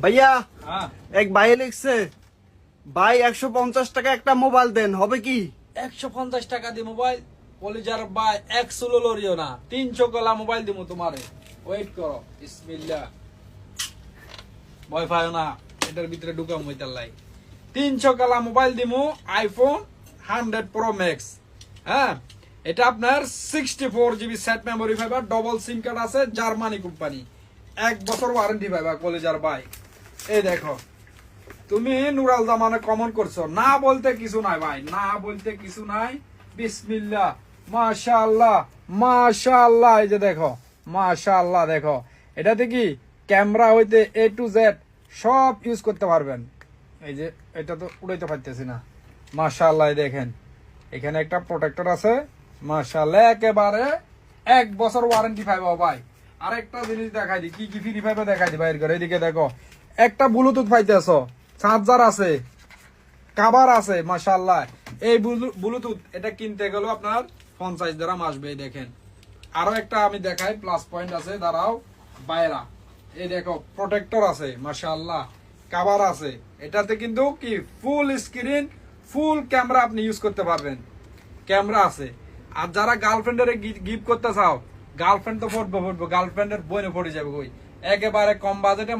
ভাইয়া হ্যাঁ, এক ভাই লিখছে, ভাই 150 টাকা একটা মোবাইল দেন, হবে কি? 150 টাকা দিয়ে মোবাইল কলিজার ভাই 100 লরিও না 300 কলা মোবাইল দিমু তোমারে। ওয়েট করো, বিসমিল্লাহ। ভয় পাও না, এটার ভিতরে ঢুকাম হইতার লাই। 300 কলা মোবাইল দিমু, আইফোন 100 প্রো ম্যাক্স। হ্যাঁ, এটা আপনার 64 জিবি সেট মেমোরি পাইবা, ডবল সিম কার্ড আছে, জার্মানি কোম্পানি, 1 বছর ওয়ারেন্টি পাইবা কলিজার ভাই। এই দেখো, তুমি নুরাল জামানে কমন করছো, না বলতে কিছু নাই ভাই, না বলতে কিছু নাই। বিসমিল্লাহ, মাশাআল্লাহ মাশাআল্লাহ। এই যে দেখো, মাশাআল্লাহ। দেখো, এটাতে কি ক্যামেরা হইতে A to Z সব ইউজ করতে পারবেন। এই যে এটা তো উড়াইতে পারতেছি না। মাশাআল্লাহ, দেখেন এখানে একটা প্রোটেক্টর আছে। মাশাআল্লাহ, একেবারে 1 বছর ওয়ারেন্টি পাইবা ভাই। আরেকটা জিনিস দেখাই দি, কি কি ফ্রি পাইবা দেখাই দি বাইরে করে। এদিকে দেখো, একটা ব্লুটুথ পাইতেছ, চার্জার আছে, কাভার আছে। মাশাআল্লাহ, এই ব্লুটুথ এটা কিনতে গেলেও আপনার 50 দিরহাম আসবে। এই দেখেন, আরো একটা আমি দেখাই, প্লাস পয়েন্ট আছে, দাঁড়াও বাইরা। এই দেখো, প্রোটেক্টর আছে, মাশাআল্লাহ, কাভার আছে। এটাতে কিন্তু কি ফুল স্ক্রিন, ফুল ক্যামেরা আপনি ইউজ করতে পারবেন, ক্যামেরা আছে। আর যারা গার্লফ্রেন্ডের গিফট করতে চাও, গার্লফ্রেন্ড তো ফুটবো, গার্লফ্রেন্ডের বইনে পড়ে যাবে। একেবারে কম বাজেটে